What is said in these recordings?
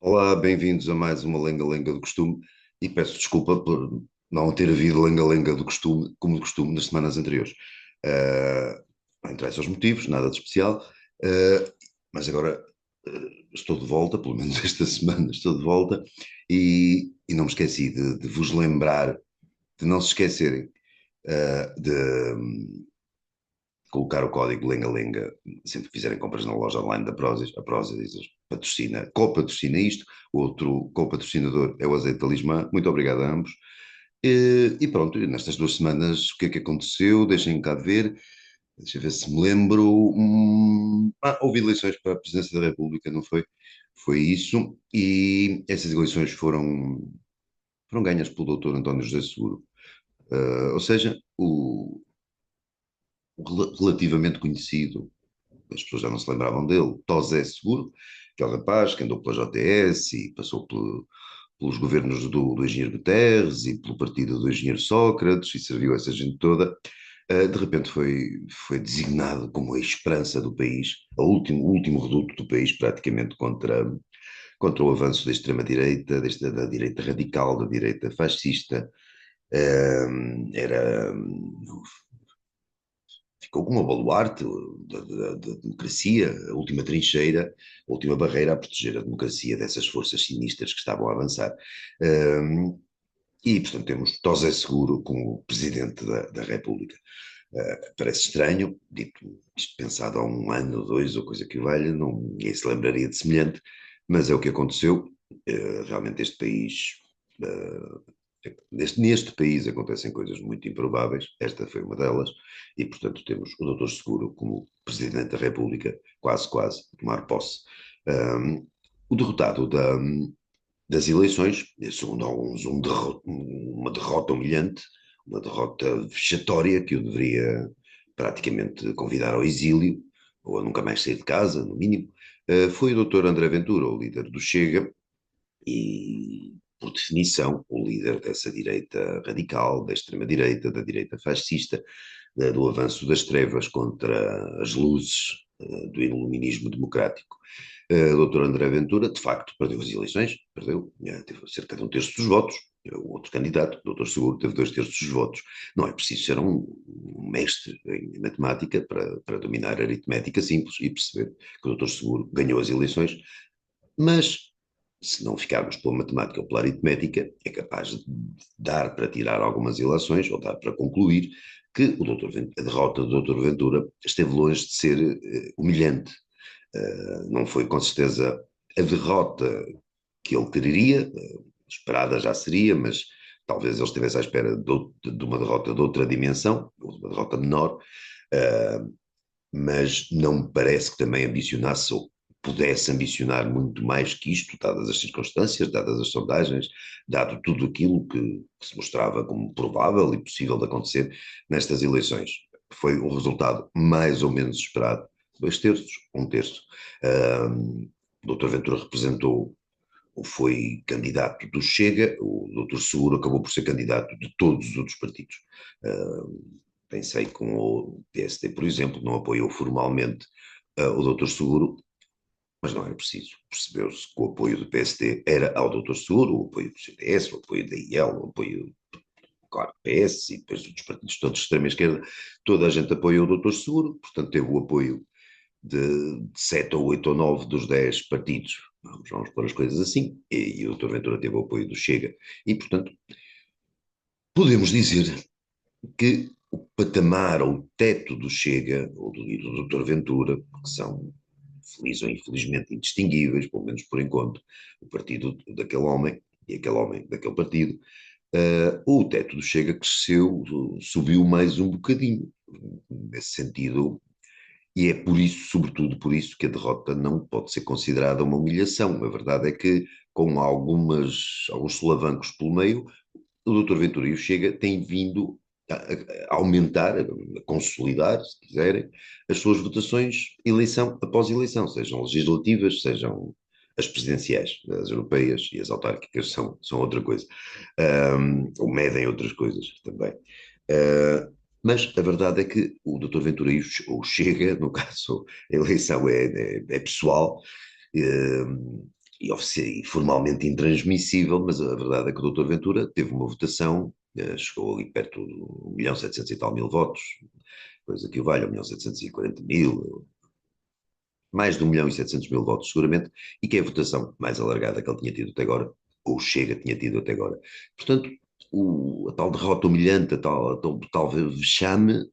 Olá, bem-vindos a mais uma Lenga-Lenga do Costume e peço desculpa por não ter havido Lenga-Lenga do Costume, como de costume, nas semanas anteriores. Uh, não interessa os motivos, nada de especial, uh, mas agora estou de volta, pelo menos esta semana estou de volta e não me esqueci de vos lembrar, de não se esquecerem de colocar o código Lenga-Lenga sempre que fizerem compras na loja online da Prozis. A Prozis patrocina, co-patrocina isto, o outro co-patrocinador é o Azeite Talismã. Muito obrigado a ambos. E pronto, nestas 2 semanas, o que é que aconteceu? Deixem cá de ver, deixa eu ver se me lembro. Houve eleições para a presidência da República, não foi? Foi isso, e essas eleições foram ganhas pelo doutor António José Seguro. Ou seja, o relativamente conhecido, as pessoas já não se lembravam dele, Tosé Seguro, aquele rapaz que andou pela JTS e passou pelos governos do engenheiro Guterres e pelo partido do engenheiro Sócrates e serviu essa gente toda. De repente foi designado como a esperança do país, o último reduto do país, praticamente contra o avanço da extrema-direita, da direita radical, da direita fascista. Era ficou como o baluarte da democracia, a última trincheira, a última barreira a proteger a democracia dessas forças sinistras que estavam a avançar. Portanto, temos Tosé Seguro como presidente da República. Parece estranho, dito isto pensado há um ano, ou dois, ou coisa que o valha, ninguém se lembraria de semelhante, mas é o que aconteceu. Realmente este país neste país acontecem coisas muito improváveis, esta foi uma delas, e portanto temos o doutor Seguro como Presidente da República, quase, quase, a tomar posse. O derrotado das eleições, segundo alguns, uma derrota humilhante, uma derrota vexatória que o deveria praticamente convidar ao exílio, ou a nunca mais sair de casa, no mínimo, foi o doutor André Ventura, o líder do Chega, e, por definição, o líder dessa direita radical, da extrema-direita, da direita fascista, do avanço das trevas contra as luzes do iluminismo democrático. O Dr. André Ventura, de facto, perdeu as eleições, perdeu, teve cerca de um terço dos votos. O outro candidato, o Dr. Seguro, teve 2 terços dos votos. Não é preciso ser um mestre em matemática para dominar a aritmética simples e perceber que o Dr. Seguro ganhou as eleições, mas se não ficarmos pela matemática ou pela aritmética, é capaz de dar para tirar algumas ilações, ou dar para concluir que a derrota do Dr. Ventura esteve longe de ser humilhante. Não foi com certeza a derrota que ele quereria, esperada já seria, mas talvez ele estivesse à espera de uma derrota de outra dimensão, de uma derrota menor, mas não me parece que também ambicionasse ou pudesse ambicionar muito mais que isto, dadas as circunstâncias, dadas as sondagens, dado tudo aquilo que se mostrava como provável e possível de acontecer nestas eleições. Foi um resultado mais ou menos esperado, 2 terços, um terço. O doutor Ventura representou ou foi candidato do Chega, o doutor Seguro acabou por ser candidato de todos os outros partidos. Pensei com o PSD, por exemplo, não apoiou formalmente o doutor Seguro, mas não era preciso. Percebeu-se que o apoio do PSD era ao doutor Seguro, o apoio do CDS, o apoio da IEL, o apoio, claro, do PS e depois dos partidos todos de extrema-esquerda, toda a gente apoiou o doutor Seguro, portanto teve o apoio de 7 ou 8 ou 9 dos 10 partidos, vamos pôr as coisas assim, e o doutor Ventura teve o apoio do Chega, e portanto podemos dizer que o patamar ou o teto do Chega, ou do Dr. Ventura, que são felizes ou infelizmente indistinguíveis, pelo menos por enquanto, o partido daquele homem e aquele homem daquele partido, o teto do Chega cresceu, subiu mais um bocadinho, nesse sentido, e é por isso, sobretudo por isso, que a derrota não pode ser considerada uma humilhação. A verdade é que, com alguns solavancos pelo meio, o Dr. Ventura e o Chega têm vindo a aumentar, a consolidar, se quiserem, as suas votações eleição após eleição, sejam legislativas, sejam as presidenciais, as europeias e as autárquicas são outra coisa, ou medem outras coisas também. Mas a verdade é que o Dr. Ventura e o Chega, no caso, a eleição é pessoal, e formalmente intransmissível, mas a verdade é que o Dr. Ventura teve uma votação, chegou ali perto de 1.700.000 e tal mil votos, coisa que o vale, 1.740.000, mais de 1.700.000 votos seguramente, e que é a votação mais alargada que ele tinha tido até agora, ou Chega tinha tido até agora. Portanto, a tal derrota humilhante, a tal vexame,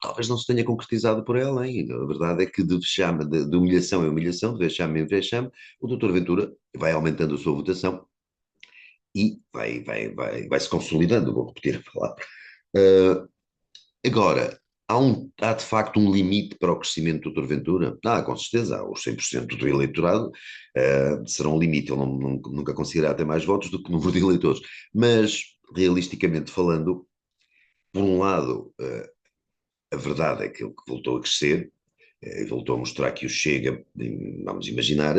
talvez não se tenha concretizado por aí além. A verdade é que de vexame, de humilhação em humilhação, de vexame em vexame, o doutor Ventura vai aumentando a sua votação e vai se consolidando, vou repetir a palavra. Uh, Agora, há de facto um limite para o crescimento do doutor Ventura? Com certeza, os 100% do eleitorado serão um limite, ele nunca conseguirá ter mais votos do que o número de eleitores, mas realisticamente falando, por um lado, a verdade é que ele voltou a crescer, voltou a mostrar que o Chega, vamos imaginar,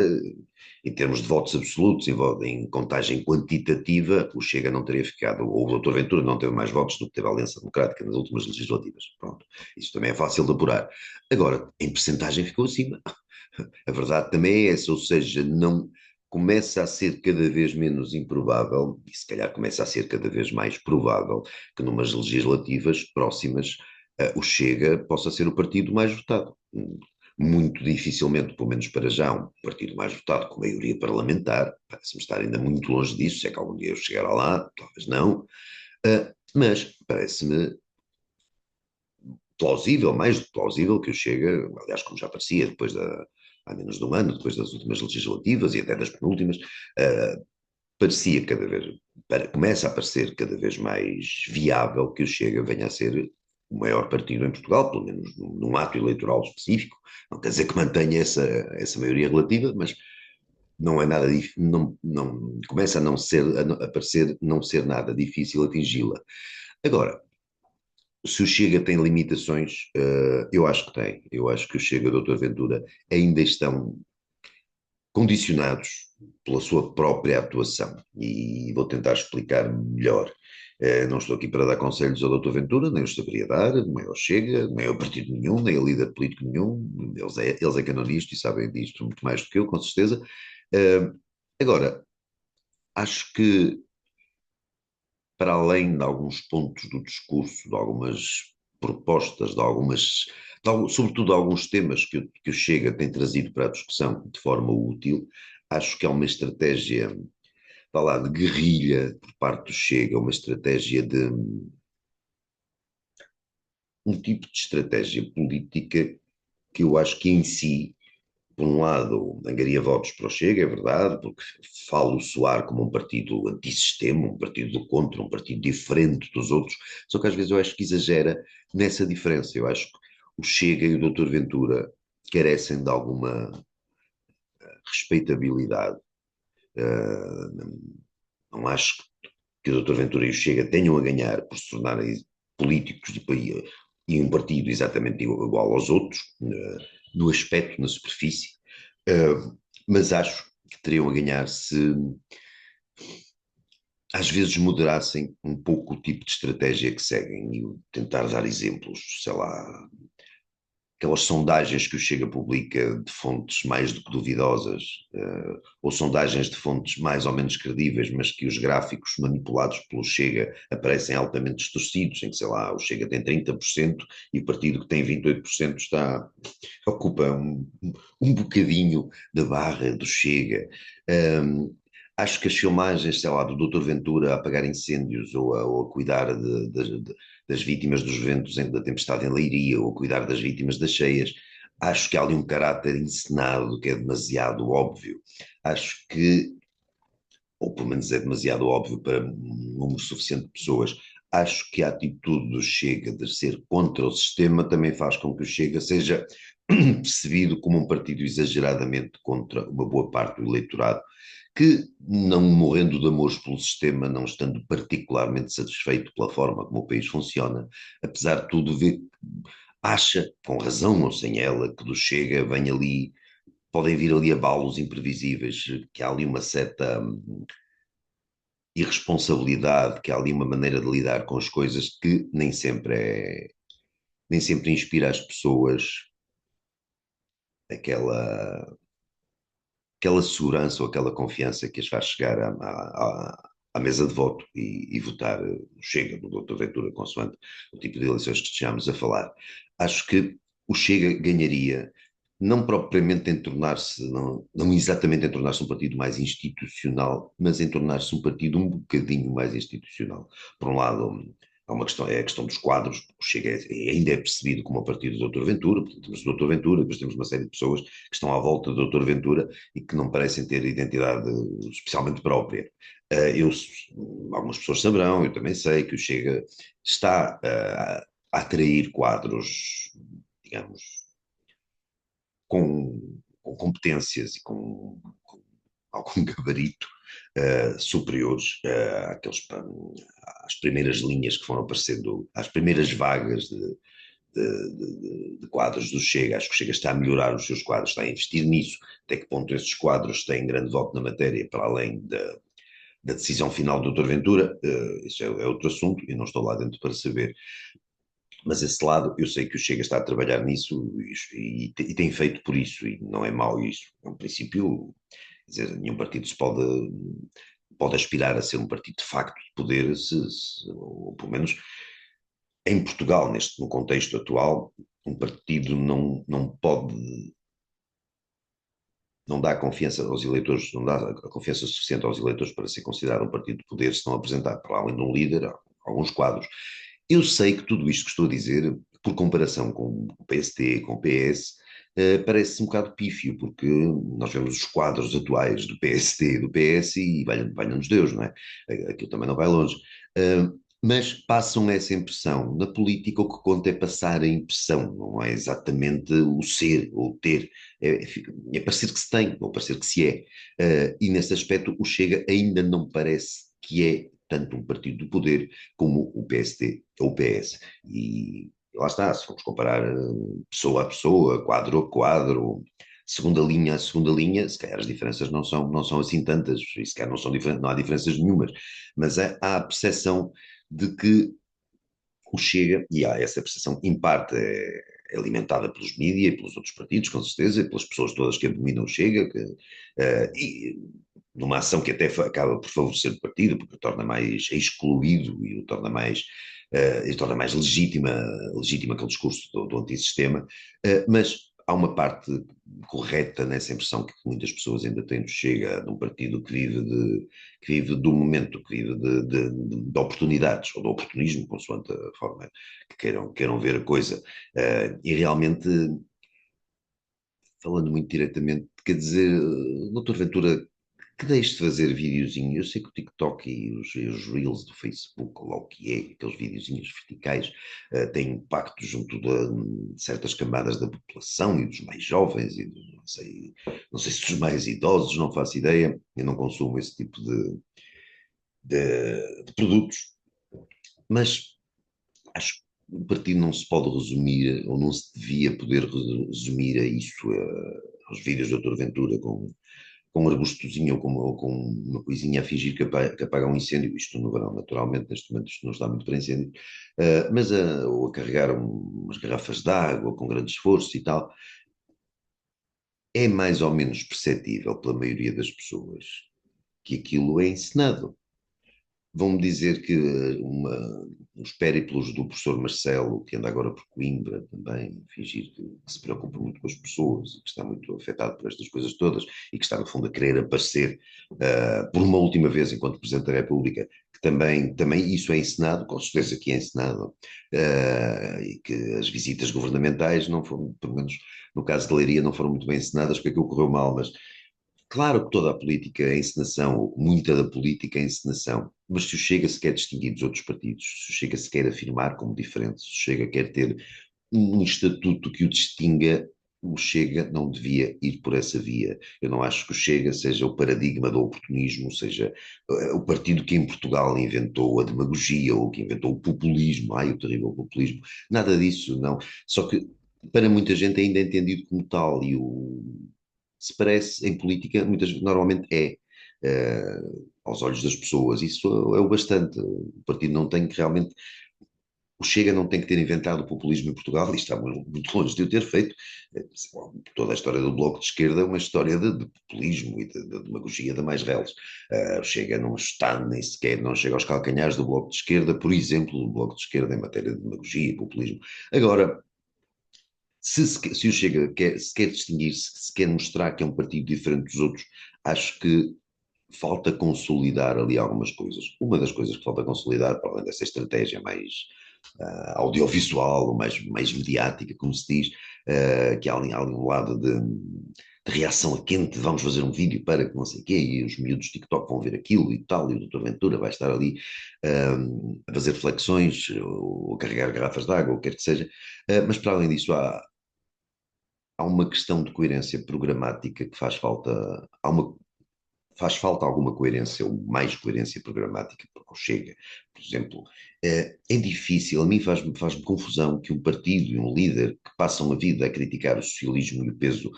em termos de votos absolutos, em contagem quantitativa, o Chega não teria ficado, ou o Doutor Ventura não teve mais votos do que teve a Aliança Democrática nas últimas legislativas. Pronto, isso também é fácil de apurar. Agora, em percentagem ficou acima. A verdade também é essa, ou seja, não começa a ser cada vez menos improvável, e se calhar começa a ser cada vez mais provável, que numas legislativas próximas o Chega possa ser o partido mais votado. Muito dificilmente, pelo menos para já, um partido mais votado com maioria parlamentar, parece-me estar ainda muito longe disso, se é que algum dia eu chegará lá, talvez não, mas parece-me plausível, mais plausível que o Chega, aliás, como já parecia há menos de um ano, depois das últimas legislativas e até das penúltimas, parecia cada vez, começa a parecer cada vez mais viável que o Chega venha a ser o maior partido em Portugal, pelo menos num ato eleitoral específico. Não quer dizer que mantenha essa maioria relativa, mas não é nada não começa a não ser a parecer não ser nada difícil atingi-la. Agora, se o Chega tem limitações, eu acho que tem. Eu acho que o Chega, Doutor Ventura, ainda estão condicionados pela sua própria atuação. E vou tentar explicar melhor. Não estou aqui para dar conselhos ao Doutor Ventura, nem os saberia dar, nem ao Chega, nem ao partido nenhum, nem a líder político nenhum. Eles é que andam nisto e sabem disto muito mais do que eu, com certeza. Agora, acho que para além de alguns pontos do discurso, de algumas propostas, sobretudo de alguns temas que o Chega tem trazido para a discussão de forma útil, acho que é uma estratégia, vá lá, de guerrilha por parte do Chega, uma estratégia de um tipo de estratégia política que eu acho que em si, por um lado, angaria votos para o Chega, é verdade, porque falo soar como um partido antissistema, um partido do contra, um partido diferente dos outros, só que às vezes eu acho que exagera nessa diferença. Eu acho que o Chega e o Doutor Ventura carecem de alguma respeitabilidade. Não acho que o Doutor Ventura e o Chega tenham a ganhar por se tornarem políticos e um partido exatamente igual aos outros, no aspecto, na superfície, mas acho que teriam a ganhar se às vezes moderassem um pouco o tipo de estratégia que seguem e tentar dar exemplos, sei lá, aquelas sondagens que o Chega publica de fontes mais do que duvidosas, ou sondagens de fontes mais ou menos credíveis, mas que os gráficos manipulados pelo Chega aparecem altamente distorcidos, em que, sei lá, o Chega tem 30% e o partido que tem 28% ocupa um bocadinho da barra do Chega. Acho que as filmagens, sei lá, do Doutor Ventura a apagar incêndios ou a cuidar das vítimas dos ventos da tempestade em Leiria ou a cuidar das vítimas das cheias, acho que há ali um caráter encenado que é demasiado óbvio. Acho que, ou pelo menos é demasiado óbvio para um número suficiente de pessoas, acho que a atitude do Chega de ser contra o sistema também faz com que o Chega seja percebido como um partido exageradamente contra uma boa parte do eleitorado que, não morrendo de amores pelo sistema, não estando particularmente satisfeito pela forma como o país funciona, apesar de tudo, acha, com razão ou sem ela, que do Chega vem ali, podem vir ali abalos imprevisíveis, que há ali uma certa irresponsabilidade, que há ali uma maneira de lidar com as coisas que nem sempre inspira as pessoas aquela aquela segurança ou aquela confiança que as faz chegar à mesa de voto e votar Chega no Doutor Ventura, consoante o tipo de eleições que estejamos a falar. Acho que o Chega ganharia, não propriamente em tornar-se, não exatamente em tornar-se um partido mais institucional, mas em tornar-se um partido um bocadinho mais institucional. Por um lado, há uma questão, é a questão dos quadros, o Chega ainda é percebido como o partido do Doutor Ventura, portanto, temos o Doutor Ventura, depois temos uma série de pessoas que estão à volta do Doutor Ventura e que não parecem ter identidade especialmente própria. Eu, algumas pessoas saberão, eu também sei que o Chega está a atrair quadros, digamos, com competências e com algum gabarito superiores às primeiras linhas que foram aparecendo, às primeiras vagas de quadros do Chega. Acho que o Chega está a melhorar os seus quadros, está a investir nisso. Até que ponto esses quadros têm grande voto na matéria, para além da decisão final do Dr. Ventura, isso é outro assunto, eu não estou lá dentro para saber. Mas esse lado, eu sei que o Chega está a trabalhar nisso e tem feito por isso, e não é mau isso. É um princípio, quer dizer, nenhum partido se pode aspirar a ser um partido de facto de poder, ou pelo menos em Portugal, no contexto atual, um partido não pode, não dá confiança aos eleitores, não dá a confiança suficiente aos eleitores para ser considerado um partido de poder se não apresentar, para além de um líder, alguns quadros. Eu sei que tudo isto que estou a dizer, por comparação com o PST, com o PS, parece um bocado pífio, porque nós vemos os quadros atuais do PST e do PS e valha-nos Deus, não é? Aquilo também não vai longe. Mas passam essa impressão. Na política, o que conta é passar a impressão, não é exatamente o ser ou o ter. É parecer que se tem, ou parecer que se é. E nesse aspecto, o Chega ainda não parece que é tanto um partido do poder como o PST ou o PS. E lá está, se formos comparar pessoa a pessoa, quadro a quadro, segunda linha a segunda linha, se calhar as diferenças não são assim tantas, e se calhar não são diferentes, não há diferenças nenhumas, mas há a percepção de que o Chega, e há essa percepção, em parte é alimentada pelos mídias e pelos outros partidos, com certeza, e pelas pessoas todas que abominam o Chega, e numa ação que até acaba por favorecer o partido, porque o torna mais excluído e o torna mais legítima aquele discurso do antissistema, mas há uma parte correta nessa impressão que muitas pessoas ainda têm de Chega, de um partido que vive do momento, que vive de oportunidades, ou do oportunismo, consoante a forma que queiram ver a coisa. E realmente, falando muito diretamente, quer dizer, doutor Ventura, que deixe de fazer videozinhos. Eu sei que o TikTok e os Reels do Facebook, ou lá o que é, aqueles videozinhos verticais, têm impacto junto de certas camadas da população e dos mais jovens, e não sei se dos mais idosos, não faço ideia, eu não consumo esse tipo de produtos, mas acho que o partido não se pode resumir, ou não se devia poder resumir a isso, aos vídeos do Dr. Ventura com um arbustozinho ou com uma coisinha a fingir que apaga um incêndio, isto no verão, naturalmente, neste momento isto não está muito para incêndio, mas ou a carregar umas garrafas de água com grande esforço e tal, é mais ou menos perceptível pela maioria das pessoas que aquilo é encenado. Vão-me dizer que uns périplos do professor Marcelo, que anda agora por Coimbra também, fingir que se preocupa muito com as pessoas, que está muito afetado por estas coisas todas e que está, no fundo, a querer aparecer por uma última vez enquanto Presidente da República, que também isso é encenado, com certeza que é encenado, e que as visitas governamentais não foram, pelo menos no caso de Leiria, não foram muito bem encenadas, porque aquilo correu mal, mas claro que toda a política é encenação, ou muita da política é encenação, mas se o Chega se quer distinguir dos outros partidos, se o Chega se quer afirmar como diferente, se o Chega quer ter um estatuto que o distinga, o Chega não devia ir por essa via. Eu não acho que o Chega seja o paradigma do oportunismo, seja o partido que em Portugal inventou a demagogia ou que inventou o populismo, ai, o terrível populismo, nada disso, não. Só que para muita gente ainda é entendido como tal e se parece em política, normalmente aos olhos das pessoas. Isso é o bastante. O partido não tem que realmente. o Chega não tem que ter inventado o populismo em Portugal, e está muito longe de o ter feito. Toda a história do Bloco de Esquerda é uma história de populismo e de demagogia da mais reles. O Chega não está nem sequer, não chega aos calcanhares do Bloco de Esquerda, por exemplo, do Bloco de Esquerda em matéria de demagogia e populismo. Agora, se o Chega se quer distinguir-se, se quer mostrar que é um partido diferente dos outros, acho que falta consolidar ali algumas coisas. Uma das coisas que falta consolidar, para além dessa estratégia mais audiovisual, mais mediática, como se diz, que há ali um lado de reação a quente, vamos fazer um vídeo para que não sei o quê, e os miúdos de TikTok vão ver aquilo e tal, e o Doutor Ventura vai estar ali a fazer reflexões, ou a carregar garrafas de água, ou o que quer que seja, mas para além disso há uma questão de coerência programática que faz falta, faz falta alguma coerência, ou mais coerência programática, porque chega, por exemplo, é difícil, a mim faz-me confusão que um partido e um líder que passam a vida a criticar o socialismo e o peso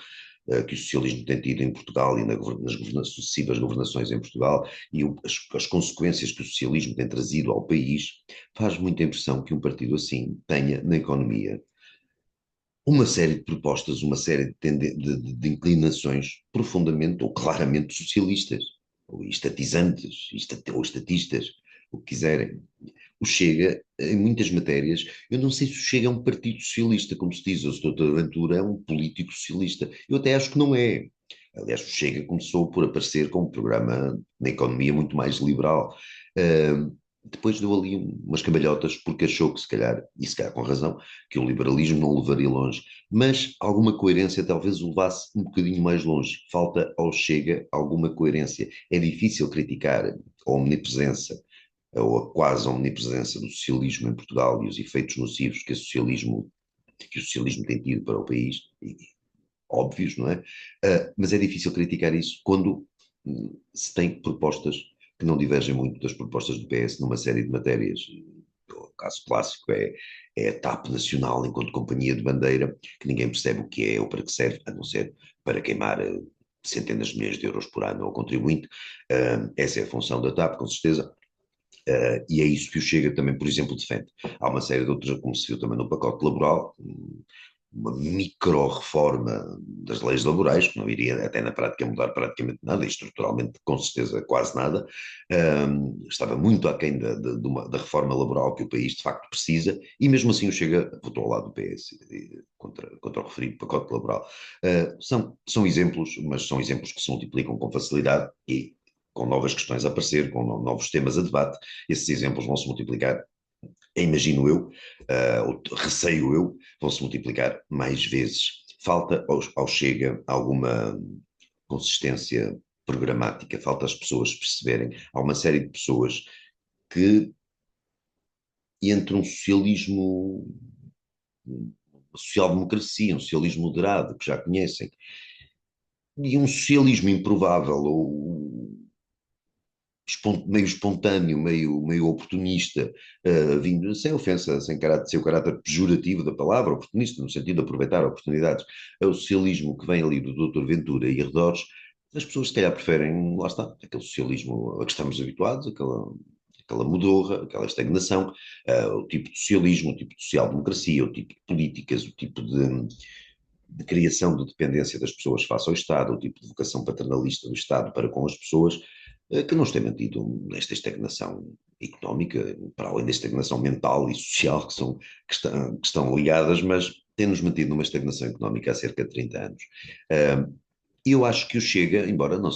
que o socialismo tem tido em Portugal e nas sucessivas governações em Portugal e as consequências que o socialismo tem trazido ao país, faz muita impressão que um partido assim tenha na economia uma série de propostas, uma série de inclinações profundamente ou claramente socialistas, ou estatizantes, ou estatistas, o que quiserem. O Chega, em muitas matérias, eu não sei se o Chega é um partido socialista, como se diz, o Sr. Ventura é um político socialista. Eu até acho que não é. Aliás, o Chega começou por aparecer com um programa na economia muito mais liberal. Depois deu ali umas cambalhotas porque achou que se calhar, e se calhar com razão, que o liberalismo não o levaria longe. Mas alguma coerência talvez o levasse um bocadinho mais longe. Falta ao Chega alguma coerência. É difícil criticar a omnipresença ou a quase omnipresença do socialismo em Portugal e os efeitos nocivos que o socialismo tem tido para o país, óbvios, não é? Mas é difícil criticar isso quando se tem propostas que não divergem muito das propostas do PS numa série de matérias. O caso clássico é a TAP Nacional enquanto companhia de bandeira, que ninguém percebe o que é ou para que serve, a não ser para queimar centenas de milhões de euros por ano ao contribuinte. Essa é a função da TAP, com certeza. E é isso que o Chega também, por exemplo, defende. Há uma série de outras, como se viu também no pacote laboral, uma micro-reforma das leis laborais, que não iria até na prática mudar praticamente nada, e estruturalmente com certeza quase nada, estava muito aquém da reforma laboral que o país de facto precisa, e mesmo assim o Chega votou ao lado do PS contra o referido pacote laboral. São exemplos, mas são exemplos que se multiplicam com facilidade e com novas questões a aparecer, com novos temas a debate, esses exemplos vão se multiplicar, imagino eu, ou receio eu, vão se multiplicar mais vezes. Falta ao Chega alguma consistência programática, falta as pessoas perceberem. Há uma série de pessoas que entre um socialismo, uma social-democracia, um socialismo moderado, que já conhecem, e um socialismo improvável, ou meio espontâneo, meio oportunista, vindo sem ofensa, sem o caráter pejorativo da palavra, oportunista, no sentido de aproveitar oportunidades. É o socialismo que vem ali do Doutor Ventura e arredores, as pessoas se calhar preferem, lá está, aquele socialismo a que estamos habituados, aquela modorra, aquela estagnação, o tipo de socialismo, o tipo de social-democracia, o tipo de políticas, o tipo de criação de dependência das pessoas face ao Estado, o tipo de vocação paternalista do Estado para com as pessoas, que nos tem mantido nesta estagnação económica, para além da estagnação mental e social que estão ligadas, mas tem-nos mantido numa estagnação económica há cerca de 30 anos. E eu acho que o Chega, embora não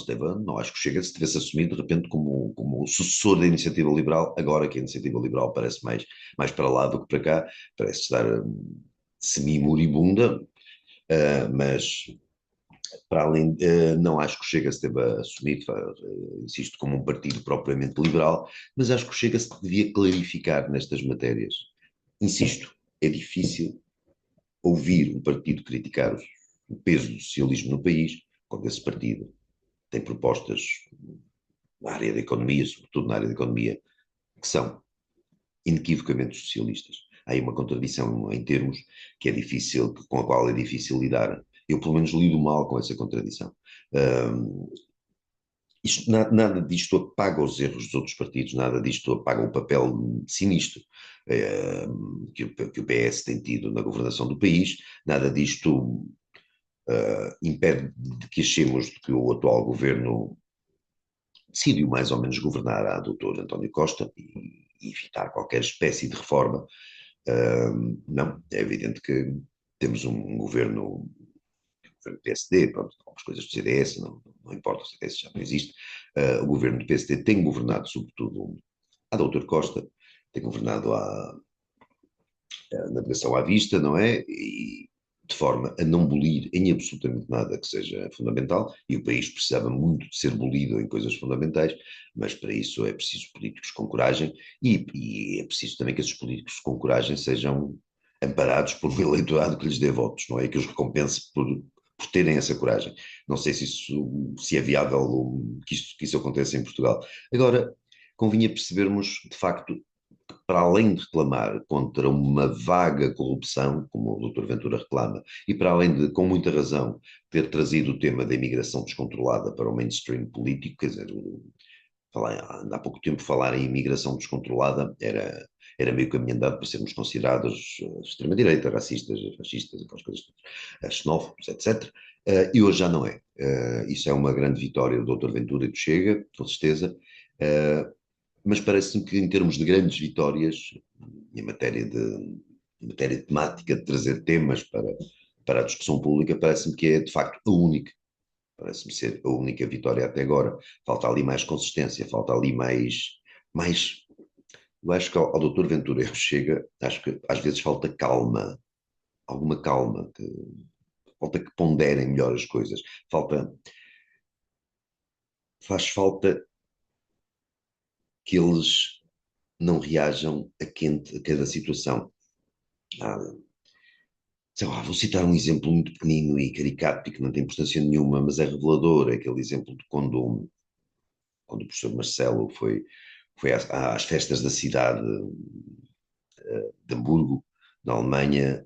acho que o Chega se tivesse assumido de repente como o sucessor da iniciativa liberal, agora que a iniciativa liberal parece mais para lá do que para cá, parece estar semi-moribunda, mas para além, não acho que o Chega se deva assumir, insisto, como um partido propriamente liberal, mas acho que o Chega se devia clarificar nestas matérias. Insisto, é difícil ouvir um partido criticar o peso do socialismo no país, quando esse partido tem propostas na área da economia, sobretudo na área da economia, que são inequivocamente socialistas. Há aí uma contradição em termos que é difícil, com a qual é difícil lidar. Eu, pelo menos, lido mal com essa contradição. Nada disto apaga os erros dos outros partidos, nada disto apaga o papel sinistro eh, que o PS tem tido na governação do país, nada disto impede de que achemos que o atual governo decidiu mais ou menos governar a doutor António Costa e evitar qualquer espécie de reforma. Não, é evidente que temos um governo PSD, pronto, algumas coisas do CDS, não importa, o CDS já não existe. O governo do PSD tem governado, sobretudo, a doutor Costa, tem governado a navegação à vista, não é? E de forma a não bolir em absolutamente nada que seja fundamental, e o país precisava muito de ser bolido em coisas fundamentais, mas para isso é preciso políticos com coragem, e é preciso também que esses políticos com coragem sejam amparados por um eleitorado que lhes dê votos, não é? Que os recompense por terem essa coragem. Não sei se é viável que isso aconteça em Portugal. Agora, convinha percebermos, de facto, para além de reclamar contra uma vaga corrupção, como o Dr. Ventura reclama, e para além de, com muita razão, ter trazido o tema da imigração descontrolada para o mainstream político, quer dizer, há pouco tempo falar em imigração descontrolada era meio caminho andado para sermos considerados extrema-direita, racistas, fascistas, aquelas coisas, xenófobos, etc. E hoje já não é. Isso é uma grande vitória do Dr. Ventura e do Chega, com certeza. Uh, mas parece-me que em termos de grandes vitórias, em matéria temática, de trazer temas para a discussão pública, parece-me que é de facto a única, parece-me ser a única vitória até agora. Falta ali mais consistência, falta ali mais eu acho que ao Dr. Ventura eu chega, acho que às vezes falta calma, alguma calma, falta que ponderem melhor as coisas, falta, faz falta que eles não reajam a quente a cada situação. Ah, sei lá, vou citar um exemplo muito pequenino e caricato e que não tem importância nenhuma, mas é revelador, é aquele exemplo de quando o professor Marcelo foi às festas da cidade de Hamburgo, na Alemanha,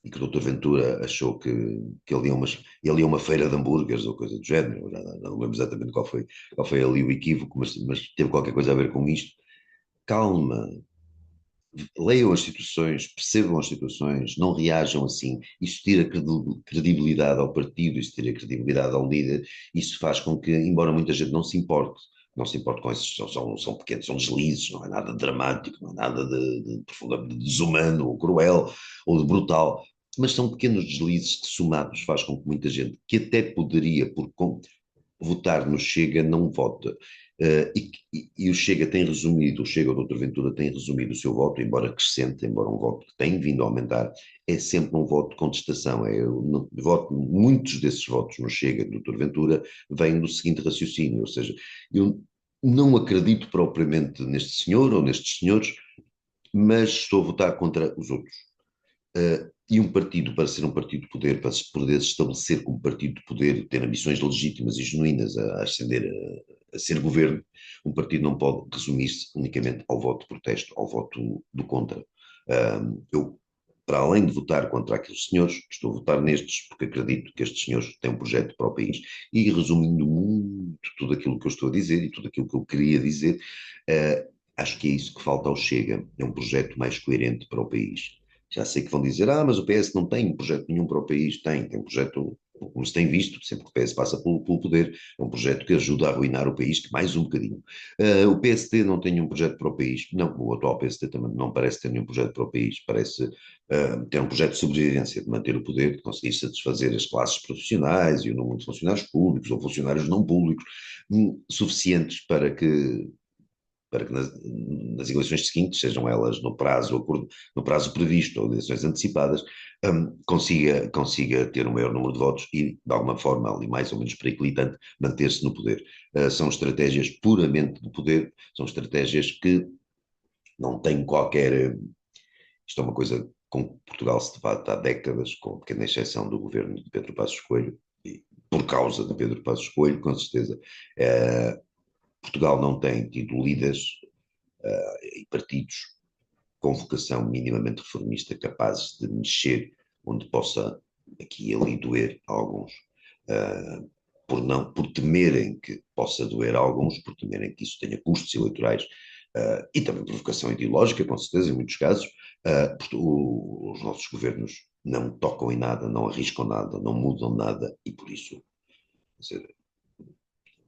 e que o Dr. Ventura achou que ele ia a uma feira de hambúrgueres ou coisa do género, já não lembro exatamente qual foi ali o equívoco, mas teve qualquer coisa a ver com isto. Calma, leiam as situações, percebam as situações, não reajam assim. Isso tira credibilidade ao partido, isso tira credibilidade ao líder, isso faz com que, embora muita gente não se importe com esses, são pequenos, são deslizes, não é nada dramático, não é nada de profundamente desumano ou cruel ou de brutal, mas são pequenos deslizes que somados faz com que muita gente, que até poderia, votar no Chega, não vota. E o Chega tem resumido, o Chega, o Dr. Ventura tem resumido o seu voto, embora crescente, embora um voto que tem vindo a aumentar, é sempre um voto de contestação. Muitos desses votos no Chega do Dr. Ventura vêm do seguinte raciocínio, ou seja, eu não acredito propriamente neste senhor ou nestes senhores, mas estou a votar contra os outros. E um partido, para ser um partido de poder, para se poder estabelecer como partido de poder, ter ambições legítimas e genuínas a ascender a ser governo, um partido não pode resumir-se unicamente ao voto de protesto, ao voto do contra. Eu, para além de votar contra aqueles senhores, estou a votar nestes, porque acredito que estes senhores têm um projeto para o país. E resumindo muito tudo aquilo que eu estou a dizer e tudo aquilo que eu queria dizer, acho que é isso que falta ao Chega, é um projeto mais coerente para o país. Já sei que vão dizer, mas o PS não tem projeto nenhum para o país. Tem um projeto, como se tem visto, sempre que o PS passa pelo poder, é um projeto que ajuda a arruinar o país, que mais um bocadinho. O PSD não tem nenhum projeto para o país. Não, o atual PSD também não parece ter nenhum projeto para o país. Parece ter um projeto de sobrevivência, de manter o poder, de conseguir satisfazer as classes profissionais e o número de funcionários públicos ou funcionários não públicos, suficientes para que nas eleições seguintes, sejam elas no prazo previsto ou eleições antecipadas, consiga ter um maior número de votos e, de alguma forma, ali mais ou menos periclitante, manter-se no poder. São estratégias puramente de poder, são estratégias que não têm qualquer. Isto é uma coisa com que Portugal se debate há décadas, com pequena exceção do governo de Pedro Passos Coelho, e por causa de Pedro Passos Coelho, com certeza. Portugal não tem tido líderes e partidos com vocação minimamente reformista capazes de mexer onde possa aqui e ali doer a alguns. Uh, por temerem que possa doer a alguns, por temerem que isso tenha custos eleitorais, e também provocação ideológica, com certeza, em muitos casos, os nossos governos não tocam em nada, não arriscam nada, não mudam nada, e por isso,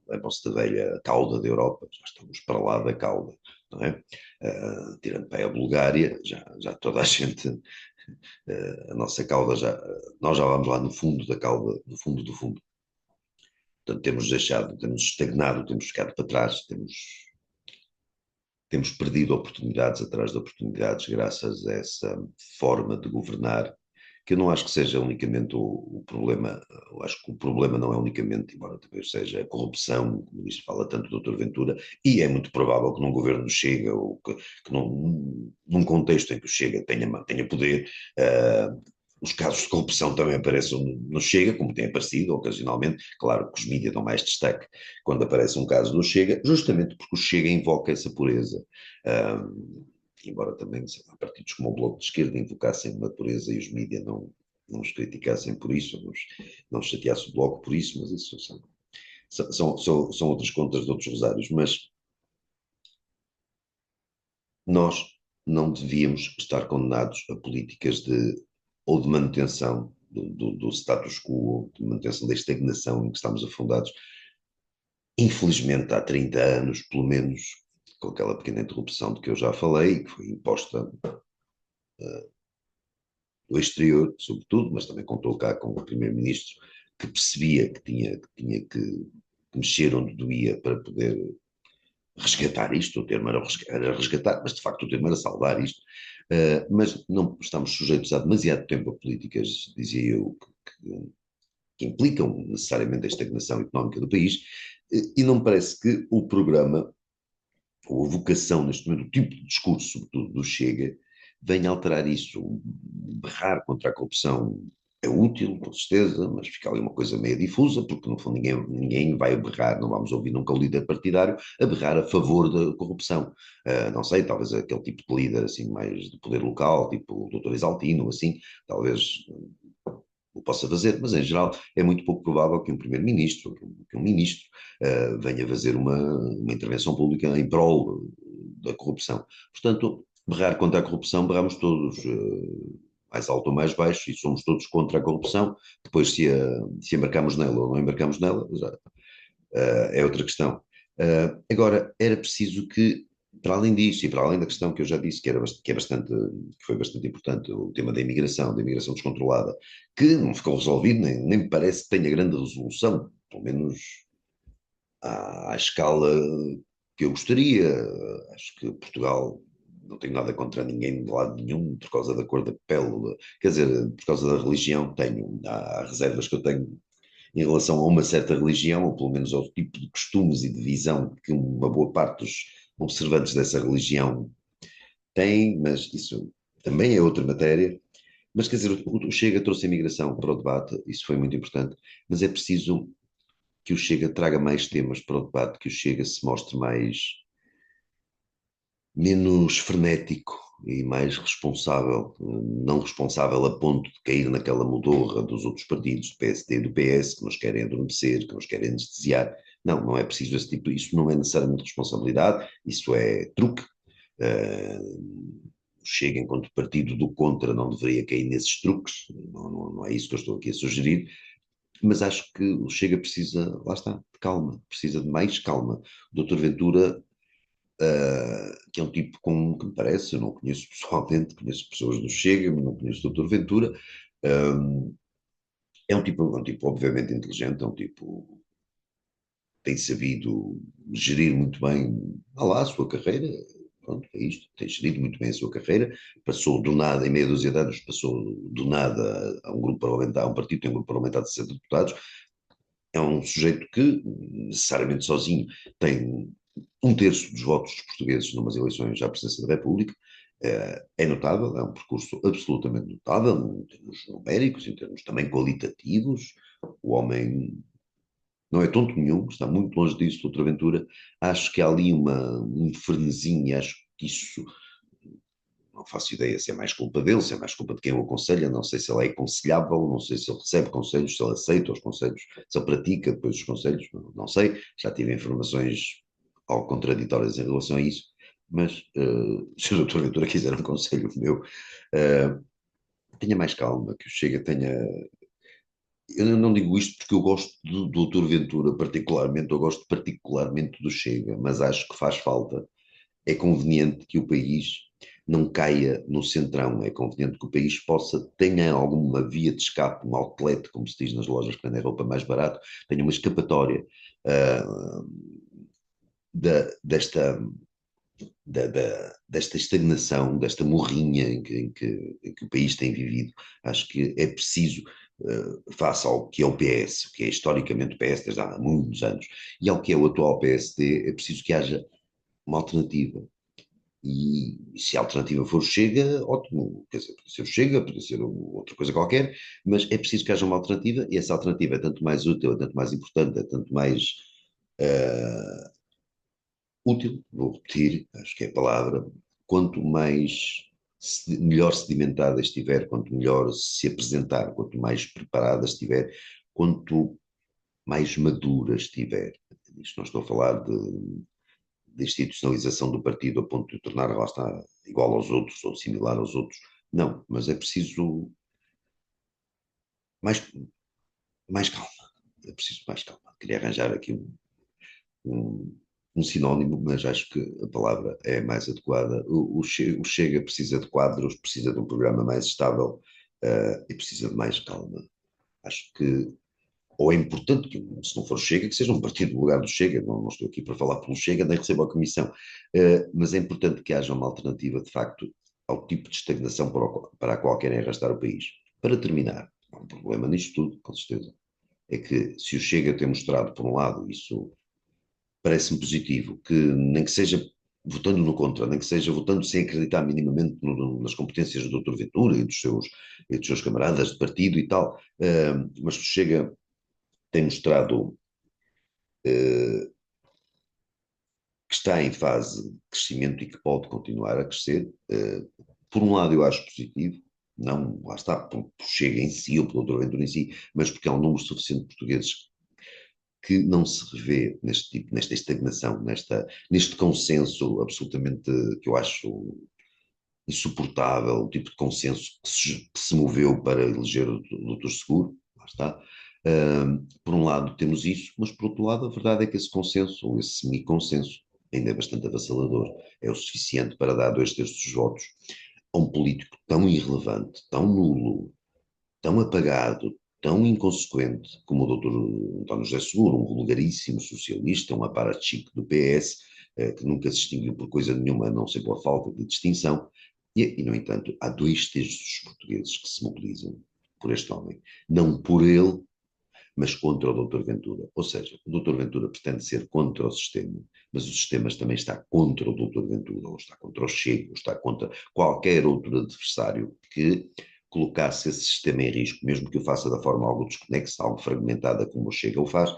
lembram-se da velha cauda da Europa, já estamos para lá da cauda, não é? Tirando para a Bulgária, já toda a gente, a nossa cauda, nós já vamos lá no fundo da cauda, no fundo do fundo. Portanto, temos estagnado, temos ficado para trás, temos perdido oportunidades atrás de oportunidades graças a essa forma de governar, que eu não acho que seja unicamente o problema. Eu acho que o problema não é unicamente, embora também seja a corrupção, como isto fala tanto o Dr. Ventura, e é muito provável que num governo Chega, ou que num contexto em que o Chega tenha poder, os casos de corrupção também apareçam no Chega, como tem aparecido ocasionalmente. Claro que os mídias dão mais destaque quando aparece um caso no Chega, justamente porque o Chega invoca essa pureza. Embora também há partidos como o Bloco de Esquerda invocassem uma pureza e os mídias não os criticassem por isso, não chateassem o Bloco por isso, mas isso são outras contas de outros rosários. Mas nós não devíamos estar condenados a políticas ou de manutenção do status quo, ou de manutenção da estagnação em que estamos afundados. Infelizmente, há 30 anos, pelo menos, com aquela pequena interrupção de que eu já falei, que foi imposta do exterior, sobretudo, mas também contou cá com o primeiro-ministro, que percebia que tinha que mexer onde doía para poder resgatar isto. O termo era resgatar, mas de facto o termo era salvar isto. Mas não estamos sujeitos há demasiado tempo a políticas, dizia eu, que implicam necessariamente a estagnação económica do país, e não me parece que o programa, ou a vocação neste momento, o tipo de discurso, sobretudo do Chega, venha alterar isso. Berrar contra a corrupção é útil, com certeza, mas fica ali uma coisa meio difusa, porque no fundo ninguém vai berrar, não vamos ouvir nunca o líder partidário a berrar a favor da corrupção. Não sei, talvez aquele tipo de líder assim mais de poder local, tipo o Dr. Exaltino, assim, talvez o possa fazer, mas em geral é muito pouco provável que um primeiro-ministro, que um ministro, venha fazer uma intervenção pública em prol da corrupção. Portanto, berrar contra a corrupção, berramos todos, mais alto ou mais baixo, e somos todos contra a corrupção. Depois, se embarcamos nela ou não embarcamos nela, já, é outra questão. Agora, era preciso que, para além disso, e para além da questão que eu já disse, que foi bastante importante, o tema da imigração descontrolada, que não ficou resolvido, nem me parece que tenha grande resolução, pelo menos à escala que eu gostaria. Acho que Portugal, não tenho nada contra ninguém de lado nenhum, por causa da cor da pele, quer dizer, por causa da religião, há reservas que eu tenho em relação a uma certa religião, ou pelo menos ao tipo de costumes e de visão que uma boa parte dos observantes dessa religião tem, mas isso também é outra matéria. Mas quer dizer, o Chega trouxe a imigração para o debate, isso foi muito importante, mas é preciso que o Chega traga mais temas para o debate, que o Chega se mostre menos frenético e mais responsável, não responsável a ponto de cair naquela modorra dos outros partidos, do PSD e do PS, que nos querem adormecer, que nos querem anestesiar. Não, não é preciso esse tipo, isso não é necessariamente responsabilidade, isso é truque. Chega, enquanto partido do contra, não deveria cair nesses truques, não é isso que eu estou aqui a sugerir, mas acho que o Chega precisa, lá está, de calma, precisa de mais calma. O Dr. Ventura, que é um tipo que me parece, eu não conheço pessoalmente, conheço pessoas do Chega, mas não conheço o Dr. Ventura, é um tipo obviamente inteligente, é um tipo que tem sabido gerir muito bem, lá, a sua carreira. Pronto, é isto, tem gerido muito bem a sua carreira, passou do nada, em meia dúzia de anos, passou do nada a um grupo parlamentar, a um partido que tem um grupo parlamentar de 60 deputados. É um sujeito que, necessariamente sozinho, tem um terço dos votos dos portugueses numas eleições à presidência da República. É notável, é um percurso absolutamente notável, em termos numéricos, em termos também qualitativos. O homem não é tonto nenhum, está muito longe disso, doutora Ventura. Acho que há ali um frenesim, acho que isso, não faço ideia se é mais culpa dele, se é mais culpa de quem o aconselha, não sei se ele é aconselhável, não sei se ele recebe conselhos, se ele aceita os conselhos, se ele pratica depois os conselhos, não sei, já tive informações algo contraditórias em relação a isso, mas se o Dr. Ventura quiser um conselho meu, tenha mais calma, que o Chega tenha. Eu não digo isto porque eu gosto do Dr. Ventura particularmente, eu gosto particularmente do Chega, mas acho que faz falta. É conveniente que o país não caia no centrão, é conveniente que o país tenha alguma via de escape, um outlet, como se diz nas lojas que vendem roupa mais barato, tenha uma escapatória uh, desta, desta estagnação, desta morrinha em que o país tem vivido. Acho que é preciso, face ao que é o PS, o que é historicamente o PS desde há muitos anos, e ao que é o atual PSD, é preciso que haja uma alternativa. E se a alternativa for o Chega, ótimo. Quer dizer, pode ser o Chega, pode ser outra coisa qualquer, mas é preciso que haja uma alternativa e essa alternativa é tanto mais útil, é tanto mais importante, é tanto mais útil, vou repetir, acho que é a palavra, quanto mais melhor sedimentada estiver, quanto melhor se apresentar, quanto mais preparada estiver, quanto mais madura estiver. Isto não estou a falar de institucionalização do partido a ponto de o tornar, lá está, igual aos outros ou similar aos outros. Não, mas é preciso mais, mais calma. É preciso mais calma. Queria arranjar aqui um, um sinónimo, mas acho que a palavra é mais adequada. O Chega precisa de quadros, precisa de um programa mais estável e precisa de mais calma. Acho que ou é importante que, se não for o Chega, que seja um partido no lugar do Chega, não estou aqui para falar pelo Chega, nem recebo a comissão, mas é importante que haja uma alternativa, de facto, ao tipo de estagnação para a qual querem arrastar o país. Para terminar, há um problema nisto tudo, com certeza, é que se o Chega tem mostrado, por um lado, isso parece-me positivo, que nem que seja votando no contra, nem que seja votando sem acreditar minimamente nas competências do Dr. Ventura e dos seus camaradas de partido e tal, mas o Chega tem mostrado que está em fase de crescimento e que pode continuar a crescer. Por um lado, eu acho positivo, não, lá está, por Chega em si ou pelo Dr. Ventura em si, mas porque há um número suficiente de portugueses que não se revê nesta estagnação, neste consenso absolutamente que eu acho insuportável, o tipo de consenso que se moveu para eleger o Doutor Seguro, lá está. Por um lado temos isso, mas por outro lado a verdade é que esse consenso, ou esse semi-consenso, ainda é bastante avassalador, é o suficiente para dar 2/3 dos votos a um político tão irrelevante, tão nulo, tão apagado, tão inconsequente como o doutor António José Seguro, um vulgaríssimo socialista, um aparachico do PS, que nunca se distinguiu por coisa nenhuma, a não ser pela falta de distinção, no entanto, há 2/3 dos portugueses que se mobilizam por este homem. Não por ele, mas contra o doutor Ventura. Ou seja, o doutor Ventura pretende ser contra o sistema, mas o sistema também está contra o doutor Ventura, ou está contra o Chega, ou está contra qualquer outro adversário que colocasse esse sistema em risco, mesmo que o faça da forma algo desconexa, algo fragmentada, como o Chega o faz,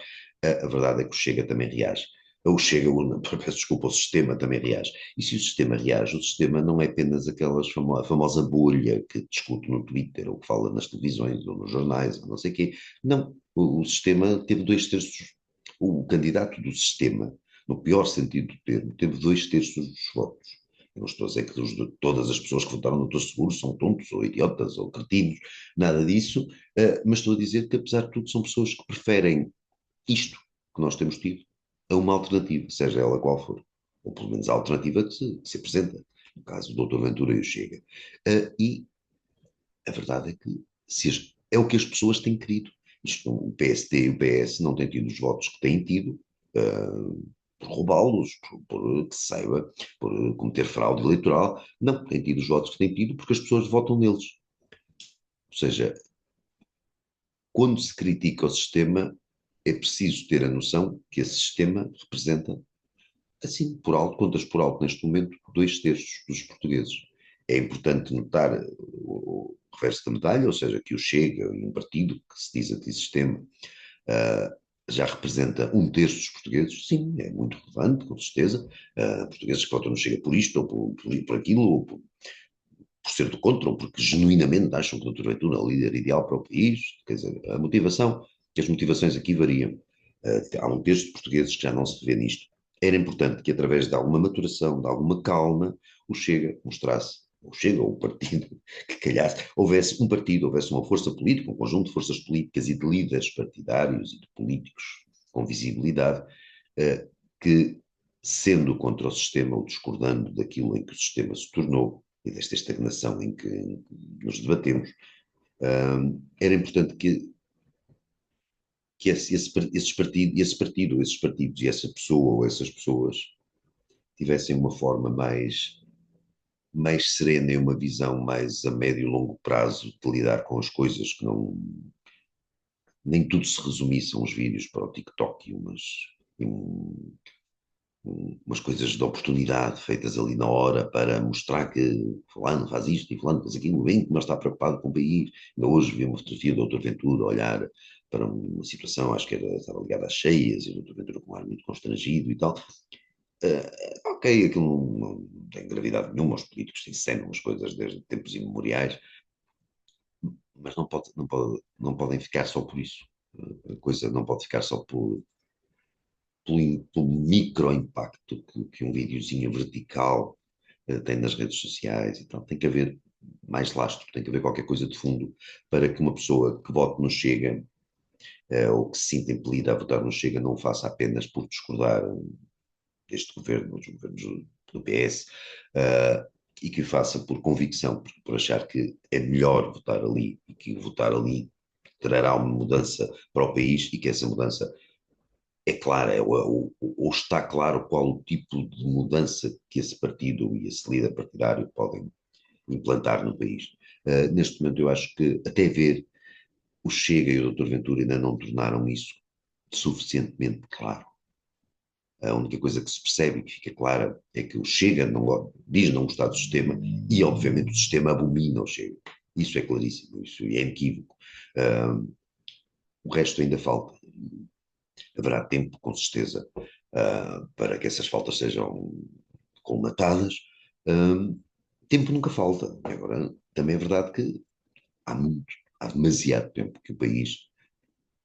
a verdade é que o Chega também reage. O Chega, peço desculpa, o sistema também reage. E se o sistema reage, o sistema não é apenas aquela famosa bolha que discute no Twitter, ou que fala nas televisões, ou nos jornais, ou não sei o quê. Não, o sistema teve 2/3, o candidato do sistema, no pior sentido do termo, teve 2/3 dos votos. Eu não estou a dizer que todas as pessoas que votaram no Doutor Seguro são tontos, ou idiotas, ou cretinos, nada disso, mas estou a dizer que, apesar de tudo, são pessoas que preferem isto que nós temos tido a uma alternativa, seja ela qual for. Ou pelo menos a alternativa que se apresenta. No caso do Doutor Ventura e o Chega. E a verdade é que é o que as pessoas têm querido. O PSD e o PS não têm tido os votos que têm tido, por roubá-los, por que se saiba, por cometer fraude eleitoral. Não, têm tido os votos que têm tido porque as pessoas votam neles. Ou seja, quando se critica o sistema, é preciso ter a noção que esse sistema representa, assim, por alto, contas por alto neste momento, 2/3 dos portugueses. É importante notar o reverso da medalha, ou seja, que o Chega, um partido que se diz antissistema, já representa 1/3 dos portugueses. Sim, é muito relevante, com certeza. Portugueses que votam no Chega por isto, ou por aquilo, ou por ser do contra ou porque genuinamente acham que o Dr. Ventura é o líder ideal para o país. Quer dizer, a motivação, que as motivações aqui variam. Há um texto de portugueses que já não se vê nisto. Era importante que, através de alguma maturação, de alguma calma, o Chega mostrasse, o Chega ou o partido, que calhasse, houvesse um partido, houvesse uma força política, um conjunto de forças políticas e de líderes partidários e de políticos com visibilidade, que, sendo contra o sistema ou discordando daquilo em que o sistema se tornou e desta estagnação em que nos debatemos, era importante que esse partido, esses partidos e essa pessoa ou essas pessoas tivessem uma forma mais serena e uma visão mais a médio e longo prazo de lidar com as coisas, que não nem tudo se resumisse a uns vídeos para o TikTok umas coisas de oportunidade feitas ali na hora para mostrar que fulano faz isto e fulano faz aquilo, bem que não está preocupado com o país. Ainda hoje vi uma fotografia do Dr. Ventura olhar para uma situação, acho que estava ligada às cheias, e o Dr. Ventura com um ar muito constrangido e tal. Ok, aquilo não tem gravidade nenhuma, os políticos encenam as coisas desde tempos imemoriais, mas não podem ficar só por isso. A coisa não pode ficar só pelo micro impacto que um videozinho vertical tem nas redes sociais e tal. Tem que haver mais lastro, tem que haver qualquer coisa de fundo para que uma pessoa que vote no Chega ou que se sinta impelida a votar no Chega não o faça apenas por discordar deste governo, dos governos do PS, e que o faça por convicção, por achar que é melhor votar ali e que votar ali trará uma mudança para o país e que essa mudança é clara, ou está claro qual o tipo de mudança que esse partido e esse líder partidário podem implantar no país. Neste momento eu acho que até ver o Chega e o Dr. Ventura ainda não tornaram isso suficientemente claro. A única coisa que se percebe e que fica clara é que o Chega não, diz não gostar do sistema e, obviamente, o sistema abomina o Chega. Isso é claríssimo, isso é inequívoco. O resto ainda falta. Haverá tempo, com certeza, para que essas faltas sejam colmatadas. Tempo nunca falta. Agora, também é verdade que há demasiado tempo que o país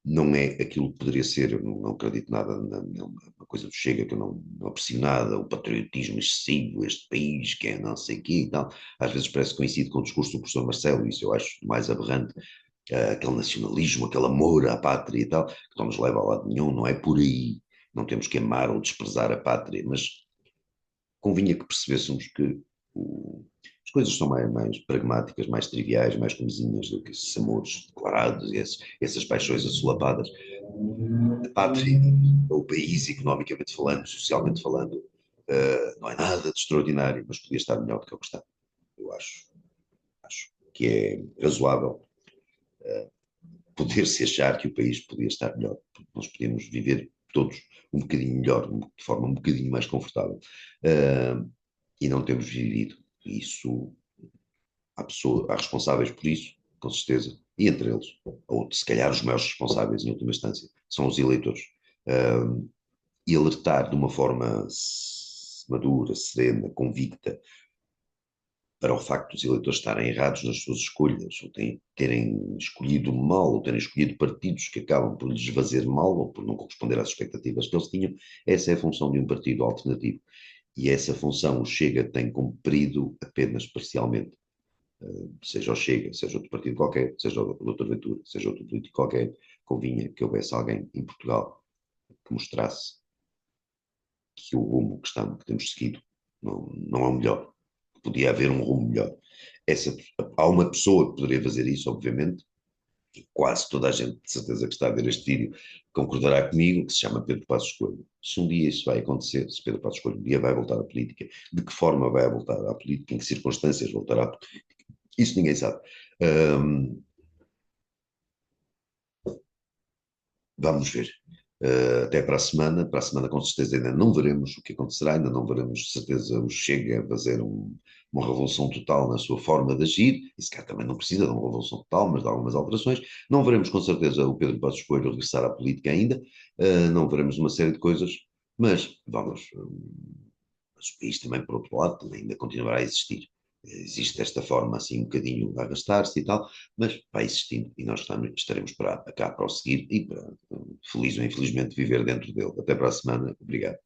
não é aquilo que poderia ser. Eu não acredito nada na coisa do Chega, que eu não aprecio nada, o patriotismo excessivo, este país que é não sei o quê e tal. Às vezes parece que coincide com o discurso do professor Marcelo, e isso eu acho mais aberrante, aquele nacionalismo, aquele amor à pátria e tal, que não nos leva a lado nenhum, não é por aí. Não temos que amar ou desprezar a pátria, mas convinha que percebêssemos que as coisas são mais pragmáticas, mais triviais, mais comezinhas do que esses amores declarados e essas paixões assolapadas. A pátria, o país, economicamente falando, socialmente falando, não é nada de extraordinário, mas podia estar melhor do que o que está. Eu acho que é razoável poder-se achar que o país podia estar melhor, porque nós podíamos viver todos um bocadinho melhor, de forma um bocadinho mais confortável. E não temos vivido. Isso, há responsáveis por isso, com certeza, e entre eles, ou se calhar os maiores responsáveis, em última instância, são os eleitores. E alertar de uma forma madura, serena, convicta, para o facto dos eleitores estarem errados nas suas escolhas, ou terem escolhido mal, ou terem escolhido partidos que acabam por lhes fazer mal, ou por não corresponder às expectativas que eles tinham. Essa é a função de um partido alternativo. E essa função o Chega tem cumprido apenas parcialmente. Seja o Chega, seja outro partido qualquer, seja o Dr. Ventura, seja outro político qualquer, convinha que houvesse alguém em Portugal que mostrasse que o rumo que temos seguido não é o melhor. Podia haver um rumo melhor. Há uma pessoa que poderia fazer isso, obviamente, e quase toda a gente, de certeza, que está a ver este vídeo, concordará comigo, que se chama Pedro Passos Coelho. Se um dia isso vai acontecer, se Pedro Passos Coelho um dia vai voltar à política, de que forma vai voltar à política, em que circunstâncias voltará à política, isso ninguém sabe. Vamos ver. Até para a semana com certeza ainda não veremos o que acontecerá, ainda não veremos de certeza o Chega a fazer uma revolução total na sua forma de agir, e se calhar também não precisa de uma revolução total, mas de algumas alterações. Não veremos com certeza o Pedro Passos Coelho regressar à política ainda, não veremos uma série de coisas, mas vamos, mas o país também, por outro lado, também ainda continuará a existir. existe esta forma assim um bocadinho a arrastar-se e tal, mas vai existindo e nós estaremos para cá para o seguir e para, feliz ou infelizmente, viver dentro dele. Até para a semana. Obrigado.